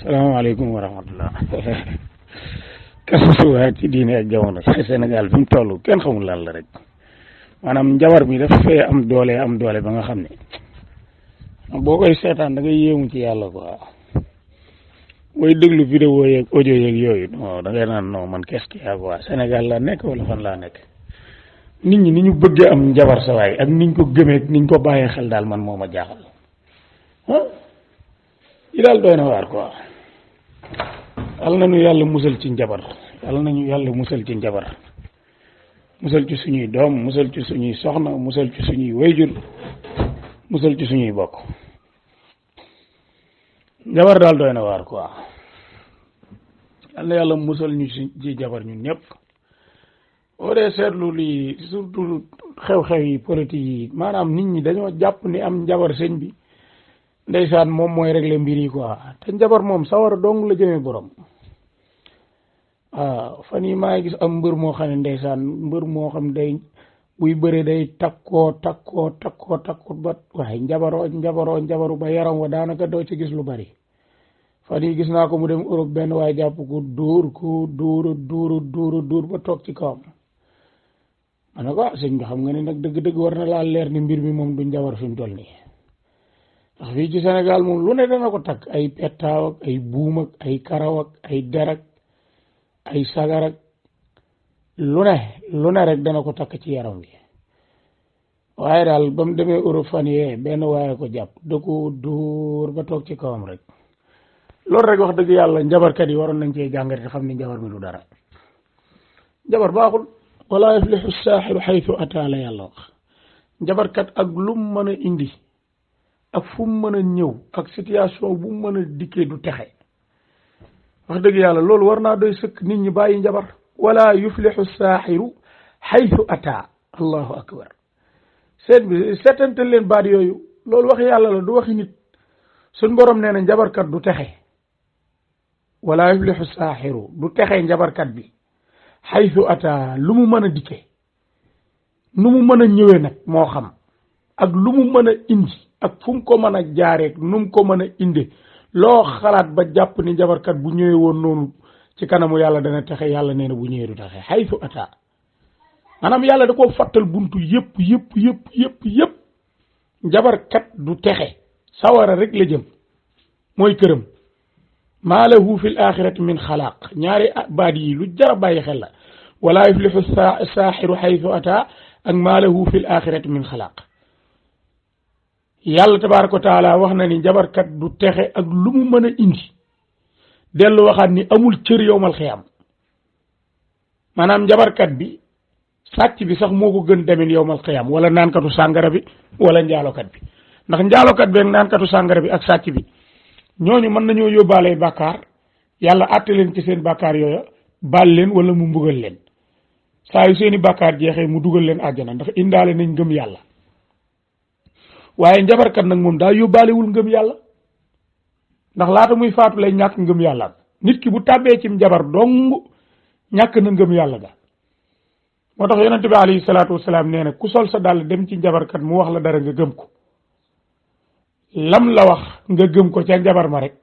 salaamaaleykum wa rahmatullah kasuwaay ci diine ak jamono Sénégal fi mu toll kenn xamul lan la rek maanaam njabar bi daf fee am doole ba nga xam ne boo koy seetaan da ngay yéemu ci yàlla quoi booy déglu vidéo yeeg audio yeeg yooyu non da ngay naan non man qu'est-ce qu'il y a quoi Sénégal laa nekk wala fan laa nekk nit ñi ni ñu bëggee am njabar sa waay ak niñ ko gëmee niñ ko bàyyee xel daal man moo ma jaaxal yi daal doy na waar quoi yàlla nañu yàlla musal ci njabar yàlla nañu yàlla musal ci njabar musal ci suñuy doom musal ci suñuy soxna musal ci suñuy wayjur musal ci suñuy bokk njabar daal doy na waar quoi yàlla na yàlla musal ñu ci jabar ñun ñëpp boo dee seetlu lii surtout xew-xew yi politique yi maanaam nit ñi dañoo jàpp ni am njabar sëñ bi ndeysaan moom mooy régler mbir yi quoi te njabar moom sawara dong la jëmee borom waaw fan yi maa ngi gis am mbër moo xam ne ndeysaan mbër moo xam day buy bëre day takkoo ba waaye njabaru ba yaram wa daanaka doo ci gis lu bari fan yi gis naa ko mu dem Europe benn waaye jàpp ko dóor ba toog ci kawam ma ne ko sëñ bi xam nga ne nag dëgg-dëgg war na laa leer ni mbir mi moom du njabar fi mu toll nii ndax fii ci Sénégal moom lu ne dana ko takk ay pettaaw ak ay buum ak ay karaw ak ay der ak ay sagar ak lu ne rek dana ko takk ci yaram wi waaye daal ba mu demee Europe fan yee benn waaye ko jàpp da ko dóor ba toog ci kawam rek loolu rek wax dëgg yàlla njabarkat yi waroon nañ cee jàngate te xam ni njabar mi du dara njabar baaxul wala yuflihu saaxiru xaytu ataa la yàlla wax njabarkat ak lu mu mën a indi ak fu mu mën a ñëw ak situation bu mu mën a dikkee du texe wax dëgg yàlla loolu war naa doy sëkk nit ñi bàyyi njabar wala yuflihu saaxiru xaytu ataa allahu akbar seetantal leen baat yooyu loolu wax yàlla la du waxi nit suñ borom nee na njabarkat du texe wala yuflihu saaxiru du texe njabarkat bi xaytu ataa lu mu mën a dikkee nu mu mën a ñëwee nag moo xam ak lu mu mën a indi ak fu mu ko mën a jaareek nu mu ko mën a inde loo xalaat ba jàpp ni njabarkat bu ñëwee woon noonu ci kanamu yàlla dana texe yàlla nee na bu ñëwee du texe xaytu ata maanaam yàlla da koo fàttal buntu yëpp njabarkat du texe sawara rek la jëm mooy këram maa lahu fil axirati min xalaaq ñaari baat yi lu jar a bàyyi xel la wala yuflihu saaxiru xaytu ata ak maa lahu fil axirati min xalaaq yàlla tabaaraka wa taala wax na ni njabarkat du texe ak lu mu mën a indi dellu waxaat ni amul cër yowmal xiyaam maanaam njabarkat bi sàcc bi sax moo ko gën demin yowmal xiyaam wala naankatu sàngara bi wala njaalokat bi ndax njaalokat bi ak naankatu sàngara bi ak sàcc bi ñooñu mën nañoo yóbbaale bàkkaar yàlla àtte leen ci seen bàkkaar yooya baal leen wala mu mbugal leen saa yu seeni bàkkaar jeexee mu dugal leen àjjana ndax indaale nañ ngëm yàlla waaye njabarkat nag moom daa yóbbaalewul ngëm yàlla ndax laata muy faatu lay ñàkk ngëm yàlla nit ki bu tàbbee ci njabar dong ñàkk na ngëm yàlla ga moo tax yonente bi alayhi salaatu wasalaam nee na ku sol sa dàll dem ci njabarkat mu wax la dara nga gëm ko lam la wax nga gëm ko ca njabar ma rek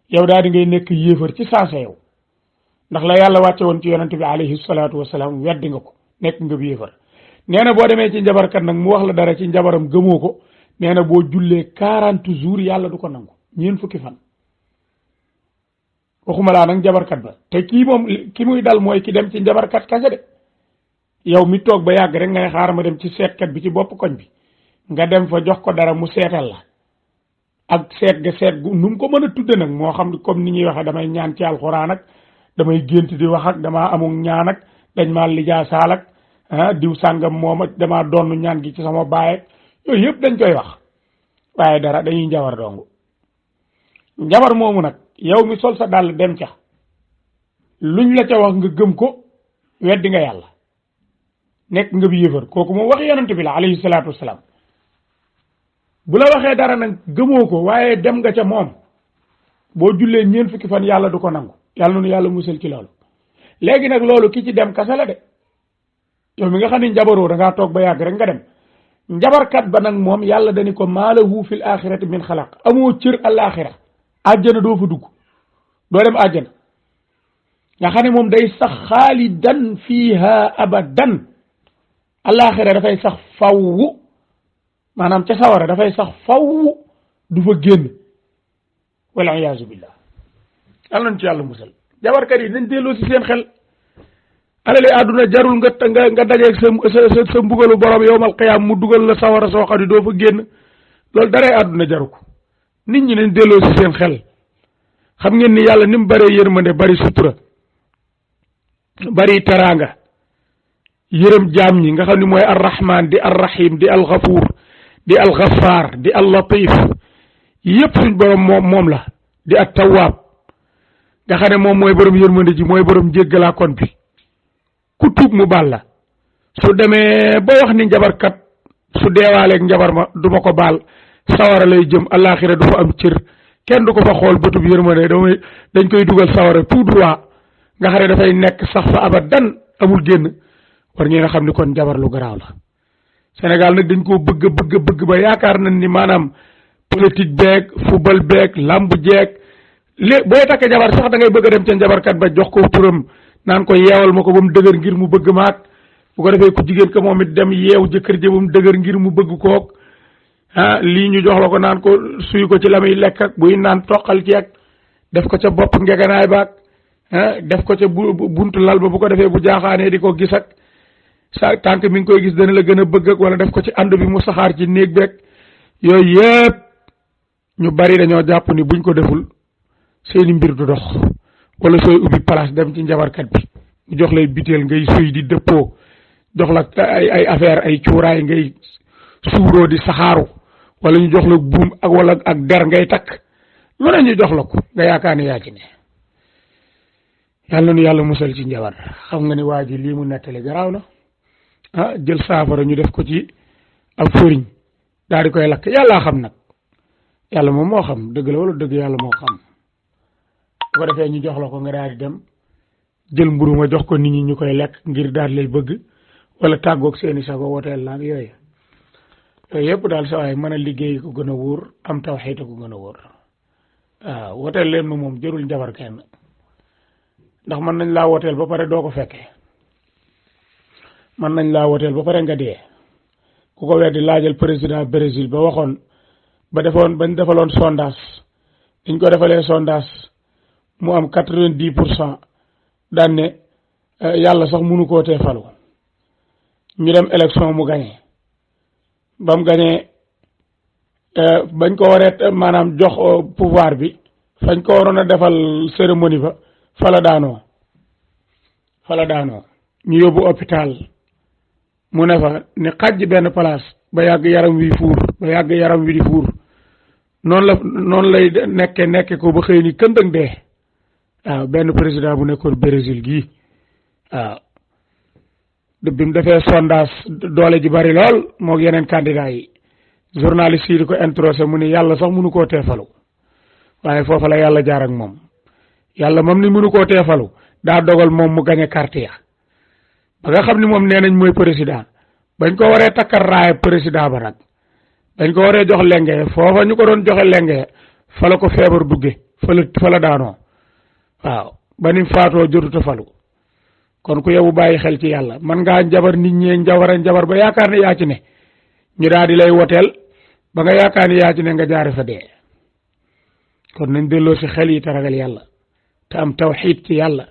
yow daal di ngay nekk yéefar ci saasa yow ndax la yàlla wàcce woon ci yonente bi alayhi salaatu wasalaam weddi nga ko nekk nga yéefar nee na boo demee ci njabarkat nag mu wax la dara ci njabaram gëmoo ko nee na boo jullee 40 jours yàlla du ko nangu ñeen fukki fan waxuma laa nag njabarkat ba te kii moom ki muy dal mooy ki dem ci njabarkat kase de yow mi toog ba yàgg rek nga ne xaar ma dem ci seetkat bi ci bopp koñ bi nga dem fa jox ko dara mu seetal la ak seet ga seet gu nu mu ko mën a tudde nag moo xam comme ni ñuy waxee damay ñaan ci alxuraan ak damay gént di wax ak damaa amul ñaan ak dañ maa lijaa saal ak diw sàngam moom ak damaa donn ñaan gi ci sama baay ak yooyu yëpp dañ koy wax waaye dara dañuy njabar dong njabar moomu nag yow mi sol sa dàll dem ca luñ la ca wax nga gëm ko weddi nga yàlla nekk nga bi yéefar kooku moom wax yonent bi la alayhi salaatu wasalaam bu la waxee dara nag gëmoo ko waaye dem nga ca moom boo jullee ñeent fukki fan yàlla du ko nangu yàlla noonu yàlla musal ci loolu léegi nag loolu ki ci dem kasa la de yow mi nga xam ne njabaroo da ngaa toog ba yàgg rek nga dem njabarkat ba nag moom yàlla dani ko maalahu fil axirati min xalaq amoo cër al axira àjjana doo fa dugg doo dem àjjana nga xam ne moom day sax xaalidan fiiha abadan alaxira dafay sax faww maanaam ca sawara dafay sax faww du fa génn wala iyaazu billah yàlla nañ ci yàlla musal jabarkat yi nañ delloo si seen xel alali àdduna jarul nga dajeeg sa mbugalu borom yowmal qiyaam mu dugal la sawara soo xam ne doo fa génn loolu daray àdduna jaru ko nit ñi nañ delloo si seen xel xam ngeen ni yàlla ni mu bëree yërmande bari sutura bari teraanga yërëm jaam ñi nga xam ne mooy arrahman di arrahim di alxafuur di alxafaar di allatif yëpp suñ borom moom la di at tawaab nga xam ne moom mooy borom yërmande ji mooy borom jéggalaa kon bi ku tuub mu baal la su demee ba wax ni njabarkat su deewaaleeg njabar ma du ma ko baal sawara lay jëm àllaaxira du fa am cër kenn du ko fa xool bëtub yërmande dañ koy dugal sawara tout droit nga xam ne dafay nekk sax fa abadan amul génn war ngeen a xam ni kon njabar lu garaaw la Sénégal nag dañ koo bëgg ba yaakaar nañ ni maanaam politique beeg football beeg lamb jeeg booy takk jabar sax da ngay bëgg a dem ca njabarkat ba jox ko turam naan ko yeewal ma ko ba mu dëgër ngir mu bëgg maak bu ko defee ku jigéen ko moom it dem yeew jëkkër ja ba mu dëgër ngir mu bëgg kook lii ñu jox la ko naan ko suy ko ci la muy lekk ak buy naan toqal ci ak def ko ca bopp ngeganaay baag def ko ca buntu lal ba bu ko defee bu jaaxaanee di ko gis ak sa tànk mi ngi koy gis dana la gën a bëgg ak wala def ko ci ànd bi mu saxaar ci néeg beeg yooyu yëpp ñu bari dañoo jàpp ni buñ ko deful seeni mbir du dox wala sooy ubbi place dem ci njabarkat bi mu jox lay biteel ngay suy di dëppoo jox la ay affaire ay cuuraay ngay suuroo di saxaaru wala ñu jox la buum ak wala ak der ngay takk lu ne ñu jox la ko nga yaakaar ne yaa ci ne yàlla nu yàlla musal ci njabar xam nga ni waa ji lii mu nettali garaaw na jël saafara ñu def ko ci ab fëriñ daal di koy lakk yàllaa xam nag yàlla moom moo xam dëgg la wala dëgg yàlla moo xam bu ko defee ñu jox la ko nga daal di dem jël mburu ma jox ko nit ñi ñu koy lekk ngir daal lay bëgg wala tàggoog seeni sago woteel la ak yooyu yëpp daal sa waay mën a liggéey ko gën a wóor am tawxiid ko gën a wóor waaw woteel leen ma moom jërul njabar kenn ndax mën nañ laa woteel ba pare doo ko fekkee mën nañ laa woteel ba pare nga dee ku ko weddi laajal président Brésil ba waxoon bañ defaloon sondage dañ ko defalee sondage mu am 90% daan ne yàlla sax mënu koo tee falu ñu dem élection mu gagné ba mu gagné bañ ko waree maanaam jox pouvoir bi fañ ko waroon a defal cérémonie ba fala daanoo ñu yóbbu hôpital mu ne fa ni xajj benn place ba yàgg yaram wi di fuur noonu lay nekke ko ba xëy ni këndëng dee waaw benn président bu nekkoon Brésil gii waaw bi mu defee sondage doole ji bari lool moo yeneen candidat yi journaliste yi di ko introsé mu ni yàlla sax mënu koo teefalu waaye foofa la yàlla jaar ak moom yàlla moom ni mënu koo teefalu daa dogal moom mu gañe carte ya ba nga xam ni moom nee nañ mooy président bañ ko waree takkar raaya président ba nag dañ ko waree jox lenge foofa ñu ko doon joxe lenge fa la ko feebar dugge fa la daanoo waaw ba ni faatoo jotuta falu kon ku yow bàyyi xel ci yàlla man ngaa njabar nit ñee njabar ba yaakaar ne yaa ci ne ñu daal di lay woteel ba nga yaakaar ne yaa ci ne nga jaare fa dee kon nañ delloo si xel yi te ragal yàlla te am tawxiid ci yàlla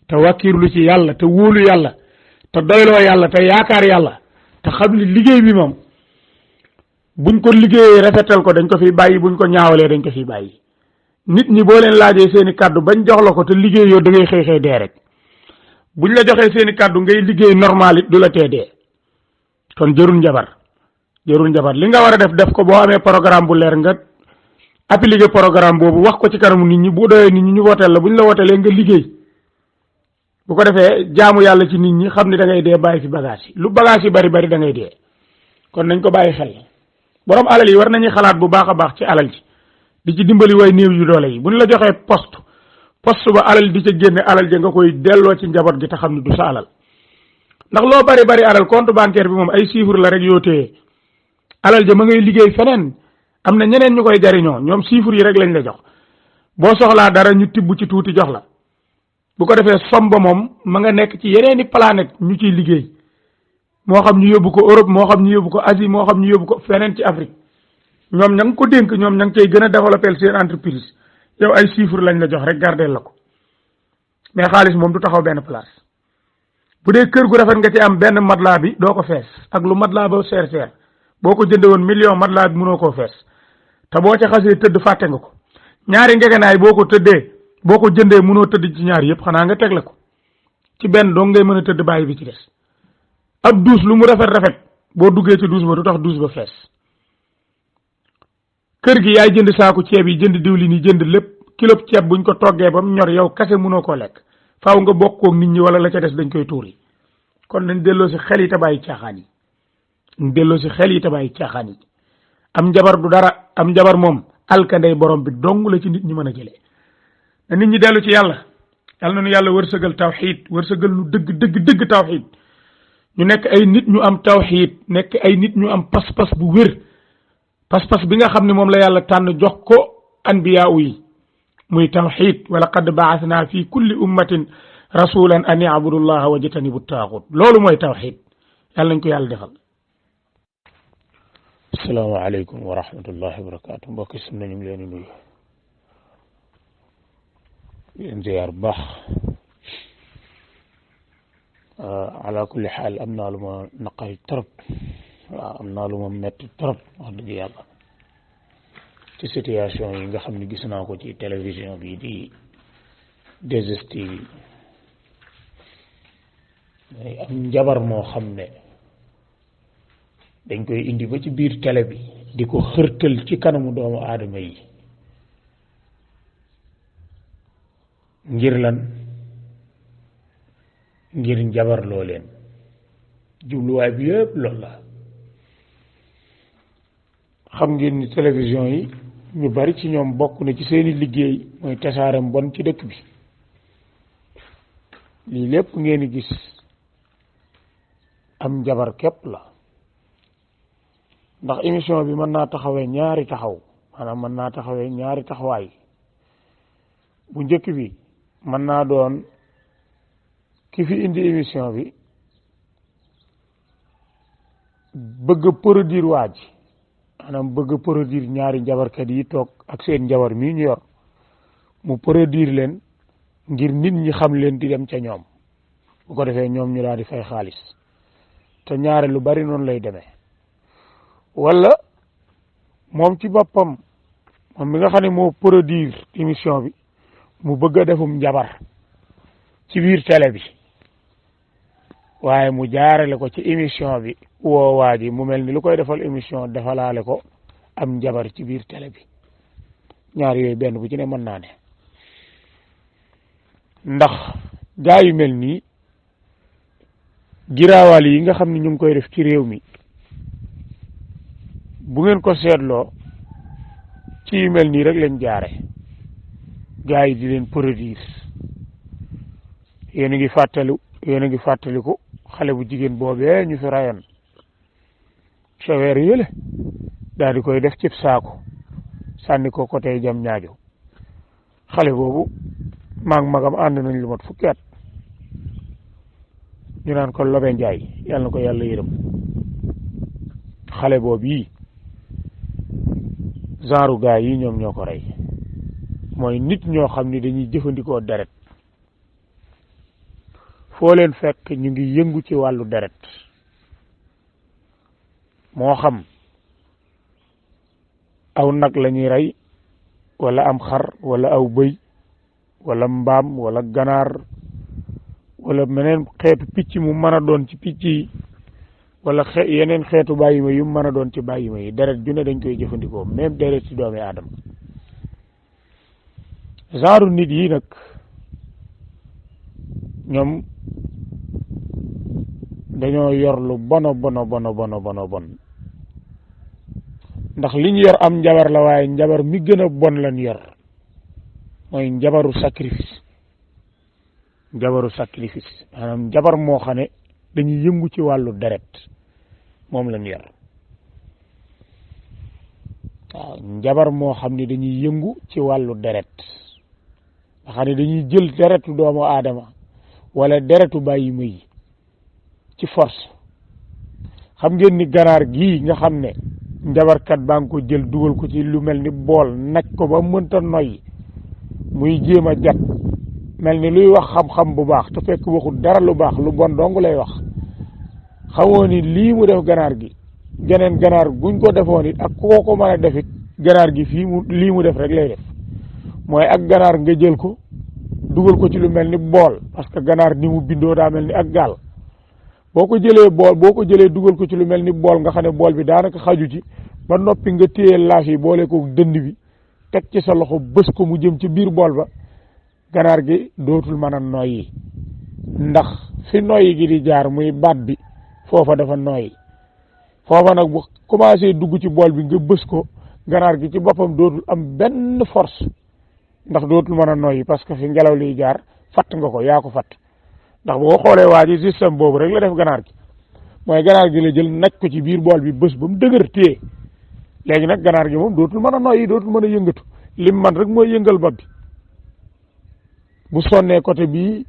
te wàkkiirlu ci yàlla te wóolu yàlla te doyloo yàlla te yaakaar yàlla te xam ni liggéey bi moom buñ ko liggéeyee rafetal ko dañ ko fiy bàyyi buñ ko ñaawalee dañ ko fiy bàyyi nit ñi boo leen laajee seeni kàddu bañ jox la ko te liggéey yoo da ngay xëy dee rek buñ la joxee seeni kàddu ngay liggéey normal it du la tee dee kon jërul njabar li nga war a def ko boo amee programme bu leer nga appliquer programme boobu wax ko ci kanamu nit ñi bu doyee nit ñi ñu woteel la buñ la woteelee nga liggéey bu ko defee jaamu yàlla ci nit ñi xam ni da ngay dee bàyyi fi bagage yi lu bagage yi bari da ngay dee kon nañ ko bàyyi xel borom alal yi war nañuy xalaat bu baax a baax ci alal ji di ci dimbali way néew yu doole yi buñ la joxee poste ba alal di ca génne alal ja nga koy delloo ci njaboot gi te xam ni du sa alal ndax loo bari alal compte bancaire bi moom ay chiffre la rek yoo téye alal ja ma ngay liggéey feneen am na ñeneen ñu koy jariñoo ñoom chiffre yi rek lañ la jox boo soxlaa dara ñu tibb ci tuuti jox la bu ko defee somba moom ma nga nekk ci yeneeni planète ñu ciy liggéey moo xam ñu yóbbu ko Europe moo xam ñu yóbbu ko Asie moo xam ñu yóbbu ko feneen ci Afrique ñoom ña ngi ko dénk ñoom ña ngi cay gën a développer seen entreprise yow ay chiffres lañ la jox rek gardeel la ko mais xaalis moom du taxaw benn place bu dee kër gu rafet nga ci am benn matelas bi doo ko fees ak lu matelas ba seer boo ko jënde woon million matelas bi mënoo koo fees te boo ca xasee tëdd fàtte nga ko ñaari ngegenaay boo ko jëndee mënoo tëdd ci ñaar yëpp xanaa nga teg la ko ci benn dong ngay mën a tëdd bàyyi bi ci des ab douche lu mu rafet boo duggee ci douche ba du tax douche ba fees kër gi yaay jënd saaku ceeb yi jënd diwlin yi jënd lépp kilo ceeb buñ ko toggee ba mu ñor yow kase mënoo koo lekk faaw nga bokkoog nit ñi wala la ca des dañ koy tuuri kon nañ delloo si xel yi te bàyyi caaxaan yi ñu delloo si xel yi te bàyyi caaxaan yi am njabar du dara am njabar moom alkandey borom bi dong la ci nit ñi mën a jëlee na nit ñi dellu ci yàlla yàlla na nu yàlla wërsëgal tawxiid wërsëgal nu dëgg tawxiid ñu nekk ay nit ñu am tawxiid nekk ay nit ñu am pas-pas bu wér pas-pas bi nga xam ne moom la yàlla tànn jox ko anbiyaaw yi muy tawxiid wa laqad ba'athna fi kulli ummatin rasulan an ya'budu llaha wa jtanibu taaxut loolu mooy tawxiid yàlla nañ ko yàlla defal. asalaamaaleykum wa rahmatullahi wa barakaatu mbokki sunna ñu ngi leen di nuyu leen ziyaar bu baax ala kulli xaal am naa lu ma naqari trop waaw am naa lu ma metti trop wax dëgg yàlla ci situation yi nga xam ne gis naa ko ci télévision bi di 2STV bi am njabar moo xam ne dañ koy indi ba ci biir télé bi di ko xërtal ci kanamu doomu aadama yi ngir lan ngir njabar loo leen jubluwaay bi yëpp loolu la xam ngeen ni télévision yi ñu bari ci ñoom bokk na ci seeni liggéey mooy tasaare mbon ci dëkk bi lii lépp ngeen di gis am njabar képp la ndax émission bi mën naa taxawee ñaari taxaw maanaam mën naa taxawee ñaari taxawaay bu njëkk bi mën naa doon ki fi indi émission bi bëgg a produire waa ji maanaam bëgg a produire ñaari njabarkat yi toog ak seen njabar mii ñu yor mu produire leen ngir nit ñi xam leen di dem ca ñoom bu ko defee ñoom ñu daal di fay xaalis te ñaare lu bari noonu lay demee wala moom ci boppam moom mi nga xam ne moo produire émission bi mu bëgg a defum njabar ci biir télé bi waaye mu jaarale ko ci émission bi woo waa ji mu mel ni lu koy defal émission defalaale ko am njabar ci biir télé bi ñaar yooyu benn bu ci ne mën naa ne ndax gaa yu mel nii giraawaal yi nga xam ne ñu ngi koy def ci réew mi bu ngeen ko seetloo ci yu mel nii rek lañ jaare gaa yi di leen produire yéen a ngi fàttaliku xale bu jigéen boobee ñu fi rayoon sa weer yële daal di koy def cib saako sànni ko côté jam ñaajo xale boobu maag magam ànd nañ lu mat fukki at ñu naan ko Lobe Njaay yàlla na ko yàlla yërëm xale boobu yi genre gaa yi ñoom ñoo ko rey mooy nit ñoo xam ni dañuy jëfandikoo deret foo leen fekk ñu ngi yëngu ci wàllu deret moo xam aw nag la ñuy rey wala am xar wala aw bëy wala mbaam wala ganaar wala meneen xeetu picc mu mën a doon ci picc yi wala yeneen xeetu bàyyima yu mën a doon ci bàyyima yi deret ju ne dañ koy jëfandikoo même deret ci doomi aadama genre nit yi nag ñoom dañoo yor lu bono bon ndax li ñu yor am njabar la waaye njabar mi gën a bon lañ yor mooy njabaru sacrifice maanaam njabar moo xam ne dañuy yëngu ci wàllu deret moom lañ yor waaw njabar moo xam ne dañuy yëngu ci wàllu deret nga xam ne dañuy jël deretu doomu aadama wala deretu bàyyi ma yi ci force. xam ngeen ni ganaar gii nga xam ne njabarkat baa ngi ko jël dugal ko ci lu mel ni bool naj ko ba mënta noyyi muy jéem a jat mel ni luy wax xam-xam bu baax te fekk waxul dara lu baax lu bon dong lay wax. xamoo ni lii mu def ganaar gi geneen ganaar guñ ko defoon it ak koo ko mën a def it ganaar gi fii mu lii mu def rek lay def mooy ak ganaar nga jël ko dugal ko ci lu mel ni bool parce que ganaar ni mu bindoo daa mel ni ak gaal boo ko jëlee dugal ko ci lu mel ni bool nga xam ne bool bi daanaka xaju ci ba noppi nga téye laaf yi boole ko dënd bi teg ci sa loxo bës ko mu jëm ci biir bool ba ganaar gi dootul mën a noyyi ndax fi noyyi gi di jaar muy baat bi foofa dafa noyyi foofa nag bu commencé dugg ci bool bi nga bës ko ganaar gi ci boppam dootul am benn force ndax dootul mën a noyyi parce que fi ngelaw liy jaar fatt nga ko yaa ko fatt ndax boo xoolee waa ji système boobu rek la def ganaar gi mooy ganaar gi la jël naj ko ci biir bool bi bës ba mu dëgër téye léegi nag ganaar gi moom dootul mën a noyyi dootul mën a yëngatu lim man rek mooy yëngal bopp bi bu sonnee côté bii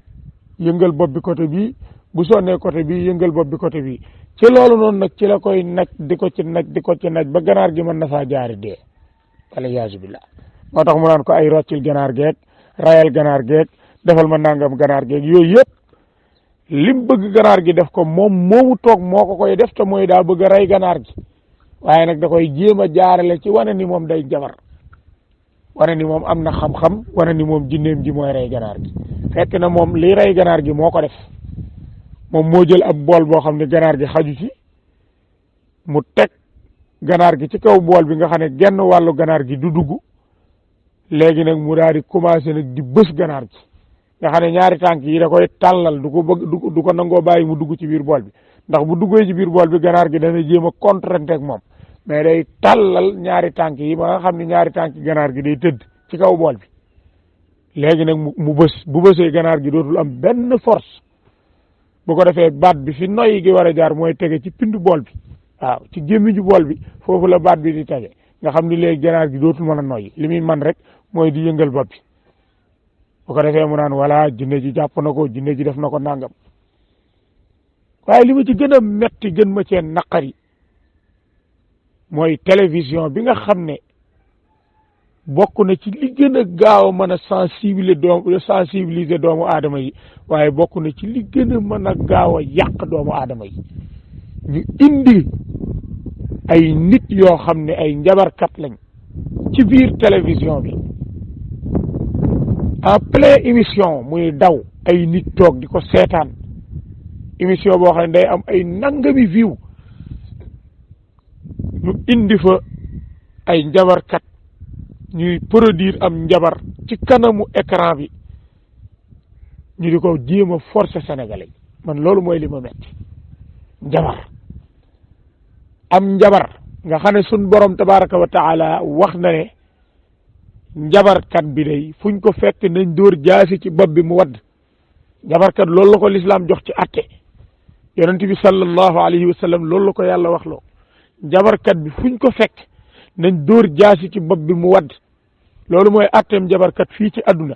yëngal bopp bi côté bii bu sonnee côté bii yëngal bopp bi côté bii ci loolu noonu nag ci la koy naj di ko ci naj ba ganaar gi mën na faa jaari dee wala yaasu billah moo tax mu naan ko ay roccil ganaar geeg rayal ganaar geeg defal ma nangam ganaar geeg yooyu yëpp lim bëgg ganaar gi def ko moom moomu toog moo ko koy def te mooy daa bëgg a rey ganaar gi waaye nag da koy jéem a jaarale ci wane ni moom day jabar wane ni moom am na xam-xam wane ni moom jinneem ji mooy rey ganaar gi fekk na moom li rey ganaar gi moo ko def moom moo jël ab bool boo xam ne ganaar gi xaju ci mu teg ganaar gi ci kaw bool bi nga xam ne genn wàllu ganaar gi du dugg léegi nag mu daal di commencé nag di bës ganaar gi nga xam ne ñaari tànk yi da koy tàllal du ko bëgg du ko nangoo bàyyi mu dugg ci biir bool bi ndax bu duggee ci biir bool bi ganaar gi dana jéem a contrante ak moom mais day tàllal ñaari tànk yi ba nga xam ne ñaari tànk ganaar gi day tëdd ci kaw bool bi léegi nag mu bës bu bësee ganaar gi dootul am benn force bu ko defee baat bi fi noyyi gi war a jaar mooy tege ci pindu bool bi waaw ci gémmiñu bool bi foofu la baat bi di tege nga xam ni léegi ganaar gi dootul mën a noyyi li muy man rek mooy di yëngal bopp bi bu ko defee mu naan voilà jinne ji jàpp na ko jinne ji def na ko nangam waaye li ma ci gën a metti gën ma cee naqari mooy télévision bi nga xam ne bokk na ci li gën a gaaw a mën a sensibiliser doomu aadama yi waaye bokk na ci li gën a mën a gaaw a yàq doomu aadama yi ñu indi ay nit yoo xam ne ay njabarkat lañ ci biir télévision bi en plein émission muy daw ay nit toog di ko seetaan émission boo xam ne day am ay nangami view ñu indi fa ay njabarkat ñuy produire am njabar ci kanamu écran bi ñu di ko jéem a forcer sénégalais man loolu mooy li ma metti njabar am njabar nga xam ne sun borom tabaraka wa taala wax na ne njabarkat bi day fuñ ko fekk nañ dóor jaasi ci bopp bi mu wadd njabarkat loolu la ko lislaam jox ci atte yonent bi sallallahu alayhi wa sallam loolu la ko yàlla wax loo njabarkat bi fuñ ko fekk nañ dóor jaasi ci bopp bi mu wadd loolu mooy atteem njabarkat fii ci àdduna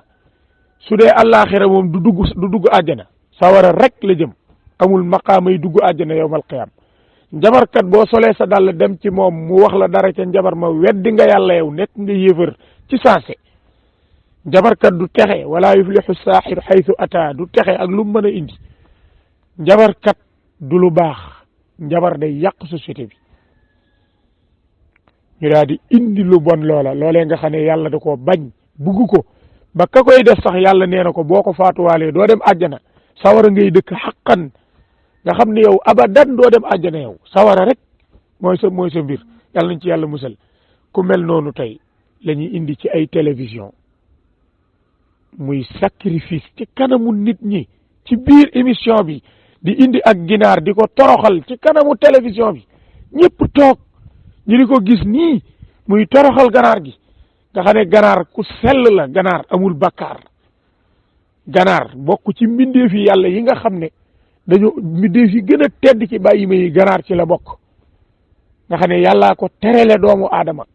su dee àllaaxira moom du dugg àjjana sawara rek la jëm amul maqaama yi dugg àjjana yawmal qiyaam njabarkat boo solee sa dàll dem ci moom mu wax la dara ca njabar ma weddi nga yàlla yow nekk nga yéefar ci saase njabarkat du texe wala yuflihu saaxiru xaytu ata du texe ak lu mën a indi njabarkat du lu baax njabar day yàq société bi ñu daal di indi lu bon loolee nga xam ne yàlla da koo bañ bugg ko ba ka koy def sax yàlla nee na ko boo ko faatuwaalee doo dem àjjana sawara ngay dëkk xaqan nga xam ne yow abadan doo dem àjjana yow sawara rek mooy sa mbir yàlla nañ ci yàlla musal ku mel noonu tey la ñuy indi ci ay télévision muy sacrifice ci kanamu nit ñi ci biir émission bi di indi ak ginaar di ko toroxal ci kanamu télévision bi ñëpp toog ñu di ko gis nii muy toroxal ganaar gi nga xam ne ganaar ku sell la ganaar amul bakkaar ganaar bokk ci mbindeef yi yàlla yi nga xam ne dañu mbindeef yi gën a tedd ci bàyyi ma yi ganaar ci la bokk nga xam ne yàllaa ko terele doomu aadama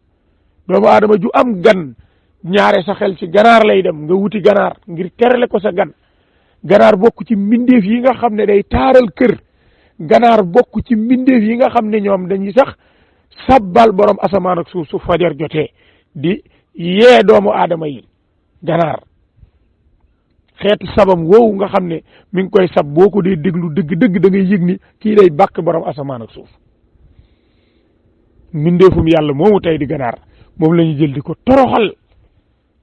ju am gan ñaare sa xel ci ganaar lay dem nga wuti ganaar ngir terale ko sa gan ganaar bokk ci mbindeef yi nga xam ne day taaral kër ganaar bokk ci mbindeef yi nga xam ne ñoom dañuy sax sabbal borom asamaan ak suuf su fajar jotee di yee doomu aadama yi ganaar xeetu sabam woowu nga xam ne mi ngi koy sab boo ko dee déglu dëgg-dëgg da ngay yëg ni kii day bàkk borom asamaan ak suuf mbindeefum yàlla moomu tey di ganaar moom la ñu jël di ko toroxal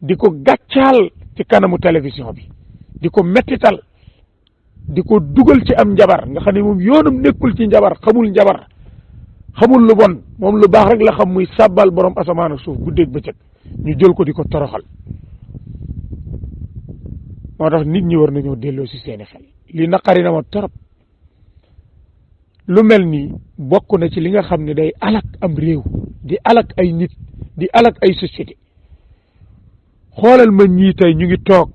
di ko gàccaal ci kanamu télévision bi di ko mettital di ko dugal ci am njabar nga xam ne moom yoonam nekkul ci njabar xamul njabar xamul lu bon moom lu baax rek la xam muy sàbbal borom asamaan ak suuf guddeeg bëccëg ñu jël ko di ko toroxal moo tax nit ñi war nañoo delloo ci seeni xel li naqari na ma torop lu mel ni bokk na ci li nga xam ne day alak am réew di alak ay nit di alak ay société xoolal ma ñii tey ñu ngi toog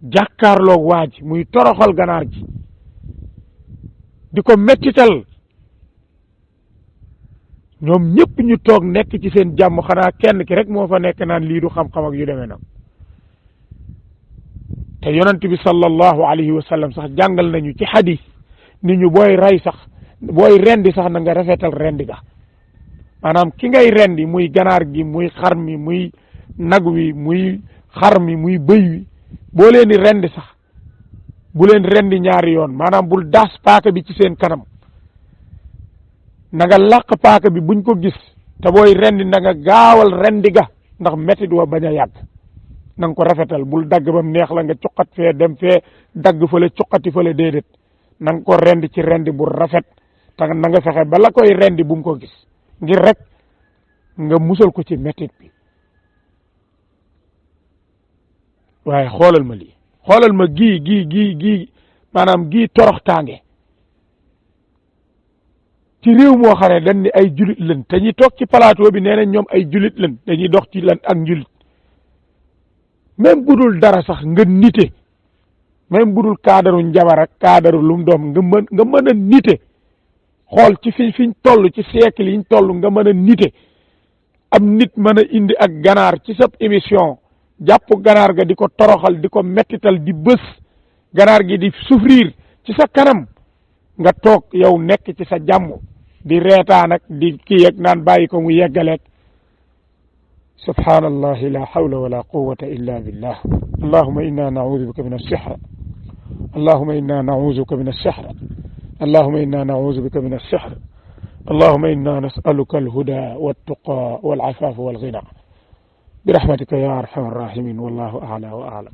jàkkaarloog waa ji muy toroxal ganaar ji di ko mettital ñoom ñëpp ñu toog nekk ci seen jàmm xanaa kenn ki rek moo fa nekk naan lii du xam-xam ak yu demee nag te yonent bi sallallahu alayhi wa sallam sax jàngal nañu ci hadith ni ñu booy rey sax booy rendi sax na nga rafetal rendi ga maanaam ki ngay rendi muy ganaar gi muy xar mi muy nag wi muy xar mi muy bëy wi boo leen di rendi sax bu leen rendi ñaari yoon maanaam bul daas paaka bi ci seen kanam na nga làq paaka bi buñ ko gis te booy rendi na nga gaawal rendi ga ndax métit wa bañ a yàgg na nga ko rafetal bul dagg ba mu neex la nga cuqat fee dem fee dagg fële cuqati fële déedéet na nga ko rendi ci rendi bu rafet te na nga fexe ba la koy rendi bu mu ko gis ngir rek nga musal ko ci métit bi waaye xoolal ma lii xoolal ma gii maanaam gii toroxtaange ci réew moo xam ne dañ ni ay julit lañ te ñi toog ci plateau bi nee nañ ñoom ay julit lañ dañuy dox ci lan ak njulit même bu dul dara sax nga nite même bu dul kaadaru njabar ak kaadaru lu mu doom nga mën a nite xool ci fiñ toll ci siècle yiñ toll nga mën a nite am nit mën a indi ak ganaar ci sa émission jàpp ganaar ga di ko toroxal di ko mettital di bës ganaar gi di souffrir ci sa kanam nga toog yow nekk ci sa jàmm di reetaan ak di kii ak naan bàyyi ko mu yeggaleeg subhanallahi la hawla wala quwwata illa billah allahumma inna na'udhu bika min as-sihr allahumma inna na'udhu bika min as-sihr allahumma inna na'udhu bika min as-sihr اللهم إنا نسألك الهدى والتقى والعفاف والغنى برحمتك يا أرحم الراحمين والله أعلى وأعلم